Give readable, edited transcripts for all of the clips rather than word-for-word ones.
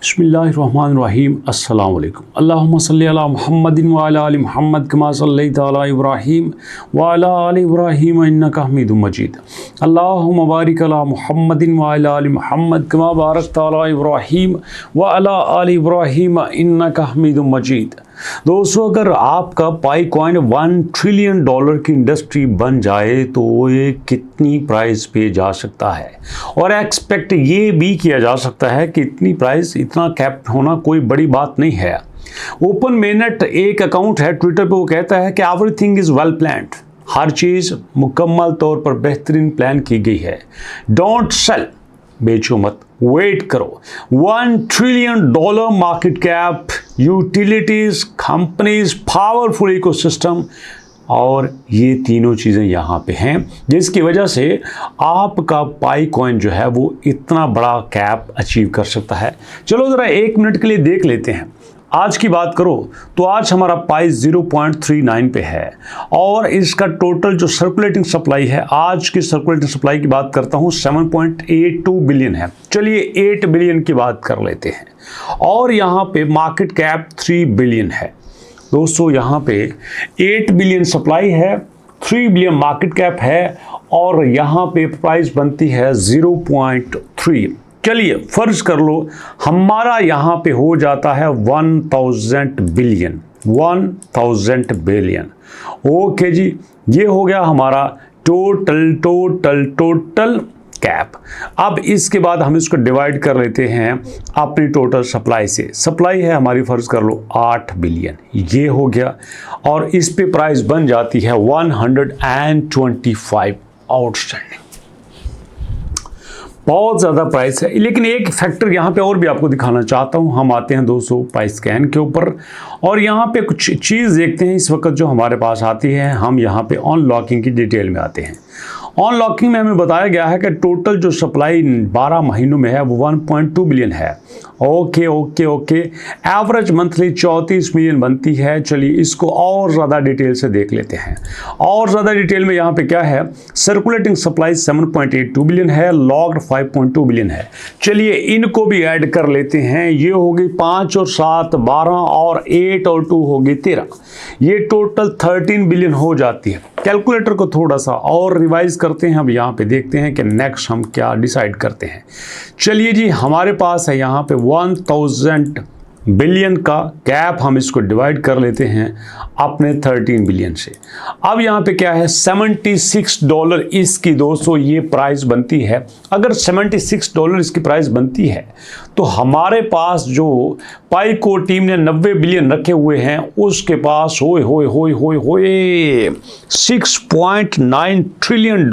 बिस्मिल्लाहिर्रहमानिर्रहीम अस्सलाम वालेकुम। अल्लाहुम्मा सल्ली अला मुहम्मदिन व अला आलि मुहम्मद कमा सल्लैता अला इब्राहीम व अला आलि इब्राहीम इन्नका हमीदुम मजीद। अल्लाहुम्मा बारिक अला मुहम्मदिन व अला आलि मुहम्मद कमा बारकता अला इब्राहीम व अला आलि इब्राहीम इन्नका हमीदुम मजीद। दोस्तों, अगर आपका पाई कॉइन $1 ट्रिलियन की इंडस्ट्री बन जाए तो ये कितनी प्राइस पे जा सकता है, और एक्सपेक्ट ये भी किया जा सकता है कि इतनी प्राइस, इतना कैप होना कोई बड़ी बात नहीं है। ओपन मेनेट एक अकाउंट है ट्विटर पे, वो कहता है कि एवरीथिंग इज़ वेल प्लान्ड, हर चीज़ मुकम्मल तौर पर बेहतरीन प्लान की गई है। डोंट सेल, बेचो मत, वेट करो। $1 trillion market cap, utilities, companies, powerful ecosystem, और ये तीनों चीज़ें यहाँ पे हैं जिसकी वजह से आपका पाई कॉइन जो है वो इतना बड़ा कैप अचीव कर सकता है। चलो ज़रा 1 मिनट के लिए देख लेते हैं। आज की बात करो तो आज हमारा पाई 0.39 पे है, और इसका टोटल जो सर्कुलेटिंग सप्लाई है, आज की सर्कुलेटिंग सप्लाई की बात करता हूँ, 7.82 बिलियन है। चलिए 8 बिलियन की बात कर लेते हैं, और यहाँ पे मार्केट कैप 3 बिलियन है। दोस्तों, यहाँ पे 8 बिलियन सप्लाई है, 3 बिलियन मार्केट कैप है, और यहाँ पे प्राइस बनती है 0.3। चलिए फर्ज कर लो हमारा यहाँ पे हो जाता है 1000 बिलियन। 1000 बिलियन, ओके जी, ये हो गया हमारा टोटल कैप। अब इसके बाद हम इसको डिवाइड कर लेते हैं अपनी टोटल सप्लाई से। सप्लाई है हमारी, फर्ज कर लो 8 बिलियन, ये हो गया, और इस पे प्राइस बन जाती है 125 आउटस्टैंडिंग। बहुत ज़्यादा प्राइस है, लेकिन एक फैक्टर यहाँ पे और भी आपको दिखाना चाहता हूँ। हम आते हैं दोस्तों पाई स्कैन के ऊपर, और यहाँ पे कुछ चीज़ देखते हैं इस वक्त जो हमारे पास आती है। हम यहाँ पे अनलॉकिंग की डिटेल में आते हैं। अनलॉकिंग में हमें बताया गया है कि टोटल जो सप्लाई 12 महीनों में है वो 1.2 बिलियन है। ओके, एवरेज मंथली 34 मिलियन बनती है। चलिए इसको और ज़्यादा डिटेल से देख लेते हैं। और ज़्यादा डिटेल में यहाँ पे क्या है, सर्कुलेटिंग सप्लाई 7.82 बिलियन है, लॉग्ड 5.2 बिलियन है। चलिए इनको भी ऐड कर लेते हैं। ये होगी 5 और 7 12, और 8 और 2 होगी 13। ये टोटल 13 बिलियन हो जाती है। कैलकुलेटर को थोड़ा सा और रिवाइज करते हैं। अब यहाँ पे देखते हैं कि नेक्स्ट हम क्या डिसाइड करते हैं। चलिए जी, हमारे पास है यहाँ पे 1000 बिलियन का कैप, हम इसको डिवाइड कर लेते हैं अपने 13 बिलियन से। अब यहाँ पे क्या है, $76 इसकी दोस्तों ये प्राइस बनती है। अगर $76 इसकी प्राइस बनती है तो हमारे पास जो पाई को टीम ने 90 बिलियन रखे हुए हैं, उसके पास होए 6.9 ट्रिलियन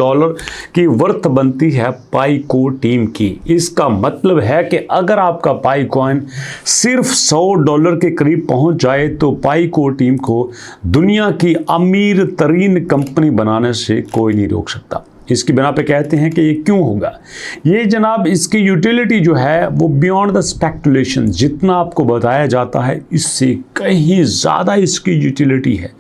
की वर्थ बनती है पाई को टीम की। इसका मतलब है कि अगर आपका पाई कॉइन सिर्फ $100 के करीब पहुंच जाए तो पाई को टीम को दुनिया की अमीर तरीन कंपनी बनाने से कोई नहीं रोक सकता। इसकी बिना पे कहते हैं कि ये क्यों होगा। ये जनाब, इसकी यूटिलिटी जो है वो बियॉन्ड द स्पेकुलेशन, जितना आपको बताया जाता है इससे कहीं ज़्यादा इसकी यूटिलिटी है।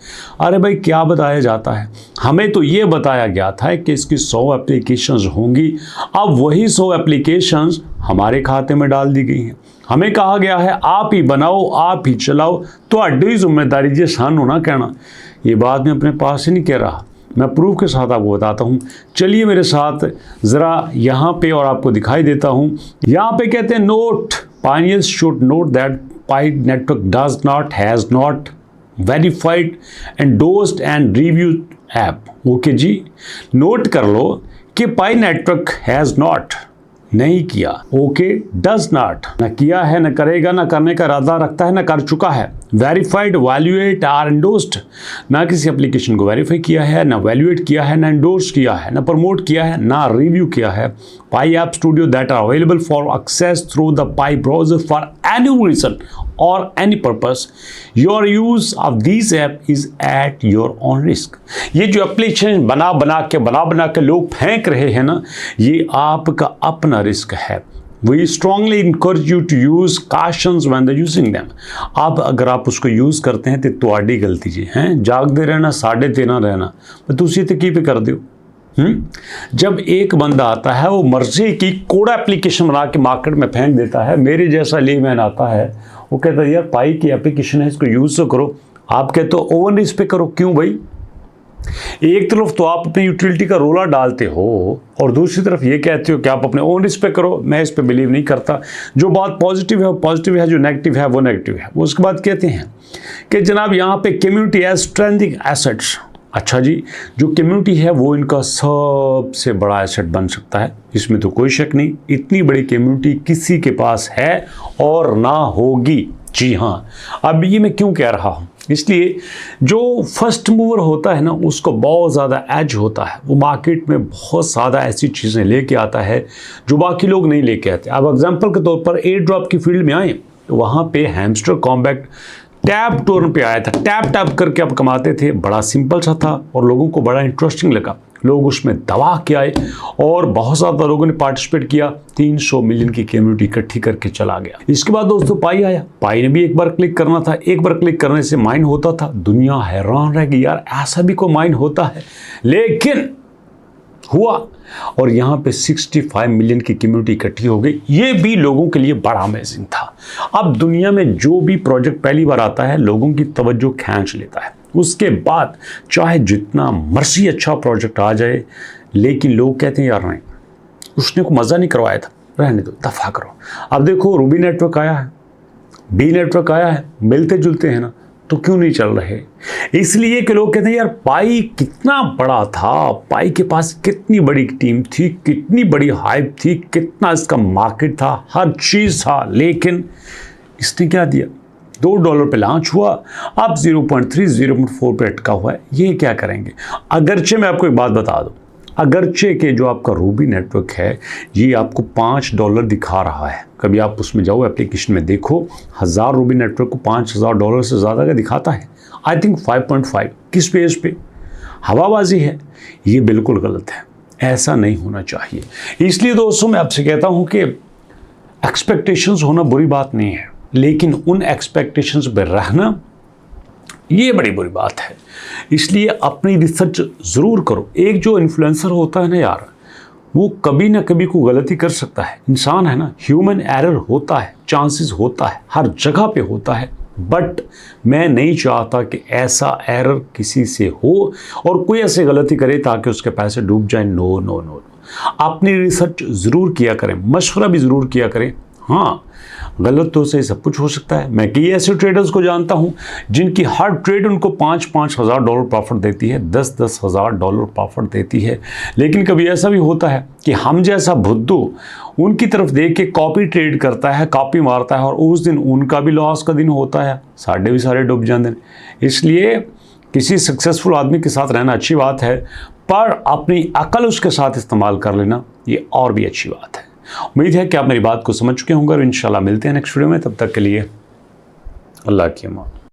अरे भाई, क्या बताया जाता है, हमें तो ये बताया गया था कि इसकी 100 एप्लीकेशंस होंगी। अब वही 100 एप्लीकेशंस हमारे खाते में डाल दी गई हैं। हमें कहा गया है आप ही बनाओ, आप ही चलाओ, तो अड्डी जिम्मेदारी जी सानू ना कहना। ये बात मैं अपने पास ही नहीं कह रहा, मैं प्रूफ के साथ आपको बताता हूँ। चलिए मेरे साथ ज़रा यहाँ पे, और आपको दिखाई देता हूँ। यहाँ पे कहते हैं note, pioneers should note that Pi network does not, has not verified, endorsed and reviewed app. Okay जी, नोट कर लो कि पाई नेटवर्क हैज़ नॉट, नहीं किया, ओके, डज नॉट, ना किया है, ना करेगा, ना करने का इरादा रखता है, ना कर चुका है। वेरीफाइड, वैल्यूएट आर एंडोर्स्ड, ना किसी एप्लीकेशन को वेरीफाई किया है, ना वैल्यूएट किया है, ना एंडोर्स किया है, ना प्रमोट किया है, ना रिव्यू किया है। Pi app studio that are available for access through the Pi browser for any reason और any purpose. Your use of this app is at your own risk. ये जो एप्लीकेशन बना बना के लोग फेंक रहे हैं ना, ये आपका अपना रिस्क है। We strongly encourage you to use cautions when they're using them। अब अगर आप उसको यूज़ करते हैं तो ਤੁਹਾਡੀ गलती जी हैं, जागते रहना, 13:30 रहना, तुसी ते की पे कर दियो। जब एक बंदा आता है वो मर्जी की कोड एप्लीकेशन बना के मार्केट में फेंक देता है, मेरे जैसा लेमैन आता है वो कहता है यार पाई की एप्लीकेशन है, इसको यूज़ तो करो। आप कहते हो ओवन इस पे करो, क्यों भाई? एक तरफ तो आप अपनी यूटिलिटी का रोला डालते हो और दूसरी तरफ ये कहते हो कि आप अपने ओन इस पे करो। मैं इस पे बिलीव नहीं करता। जो बात पॉजिटिव है वो पॉजिटिव है, जो नेगेटिव है वो नेगेटिव है। वो उसके बाद कहते हैं कि जनाब यहाँ पे कम्युनिटी एज स्ट्रेंथिंग एसेट्स। अच्छा जी, जो कम्युनिटी है वो इनका सबसे बड़ा एसेट बन सकता है, इसमें तो कोई शक नहीं। इतनी बड़ी कम्युनिटी किसी के पास है और ना होगी। जी हाँ, अब ये मैं क्यों कह रहा हूँ, इसलिए जो फर्स्ट मूवर होता है ना उसको बहुत ज़्यादा एज होता है। वो मार्केट में बहुत ज़्यादा ऐसी चीज़ें लेके आता है जो बाकी लोग नहीं लेके आते। अब एग्जांपल के तौर पर एयर ड्रॉप की फील्ड में आए तो वहाँ पे हैमस्टर कॉम्पैक्ट टैप टर्न पे आया था। टैप टैप करके आप कमाते थे, बड़ा सिंपल सा था और लोगों को बड़ा इंटरेस्टिंग लगा। लोग उसमें दबा के आए और बहुत ज़्यादा लोगों ने पार्टिसिपेट किया। 300 मिलियन की कम्युनिटी इकट्ठी करके चला गया। इसके बाद दोस्तों पाई आया। पाई ने भी एक बार क्लिक करना था। एक बार क्लिक करने से माइन होता था। दुनिया हैरान रह गई, यार ऐसा भी कोई माइन होता है। लेकिन हुआ और यहाँ पे 65 मिलियन की कम्युनिटी इकट्ठी हो गई। ये भी लोगों के लिए बड़ा अमेजिंग था। अब दुनिया में जो भी प्रोजेक्ट पहली बार आता है लोगों की तवज्जो खींच लेता है। उसके बाद चाहे जितना मर्जी अच्छा प्रोजेक्ट आ जाए, लेकिन लोग कहते हैं यार नहीं, उसने को मज़ा नहीं करवाया था, रहने दो, दफा करो। अब देखो रूबी नेटवर्क आया है, बी नेटवर्क आया है, मिलते जुलते हैं ना, तो क्यों नहीं चल रहे? इसलिए कि लोग कहते हैं यार पाई कितना बड़ा था, पाई के पास कितनी बड़ी टीम थी, कितनी बड़ी हाइप थी, कितना इसका मार्केट था, हर चीज़ था। लेकिन इसने क्या दिया? $2 पे लॉन्च हुआ, अब 0.3 0.4 पे अटका हुआ है। ये क्या करेंगे? अगरचे मैं आपको एक बात बता दूं, अगरचे के जो आपका रूबी नेटवर्क है ये आपको $5 दिखा रहा है। कभी आप उसमें जाओ एप्लीकेशन में देखो, 1000 रूबी नेटवर्क को $5000 से ज़्यादा का दिखाता है। I think 5.5। किस पेज पे? हवाबाजी है। ये बिल्कुल गलत है, ऐसा नहीं होना चाहिए। इसलिए दोस्तों मैं आपसे कहता हूँ कि एक्सपेक्टेशंस होना बुरी बात नहीं है, लेकिन उन एक्सपेक्टेशंस पर रहना ये बड़ी बुरी बात है। इसलिए अपनी रिसर्च ज़रूर करो। एक जो इन्फ्लुएंसर होता है ना यार, वो कभी ना कभी को गलती कर सकता है। इंसान है ना, ह्यूमन एरर होता है, चांसेस होता है, हर जगह पे होता है। बट मैं नहीं चाहता कि ऐसा एरर किसी से हो और कोई ऐसी गलती करे ताकि उसके पैसे डूब जाए। नो नो नो नो, अपनी रिसर्च ज़रूर किया करें, मशवरा भी ज़रूर किया करें। हाँ, गलत तो से सब कुछ हो सकता है। मैं कई ऐसे ट्रेडर्स को जानता हूं जिनकी हर ट्रेड उनको $5-5 हज़ार प्रॉफिट देती है, $10-10 हज़ार प्रॉफिट देती है। लेकिन कभी ऐसा भी होता है कि हम जैसा भुद्दू उनकी तरफ देख के कॉपी ट्रेड करता है, कॉपी मारता है और उस दिन उनका भी लॉस का दिन होता है, साढ़े भी सारे डूब जाते हैं। इसलिए किसी सक्सेसफुल आदमी के साथ रहना अच्छी बात है, पर अपनी अकल उसके साथ इस्तेमाल कर लेना ये और भी अच्छी बात है। उम्मीद है कि आप मेरी बात को समझ चुके होंगे और इंशाल्लाह मिलते हैं नेक्स्ट वीडियो में। तब तक के लिए अल्लाह की अमान।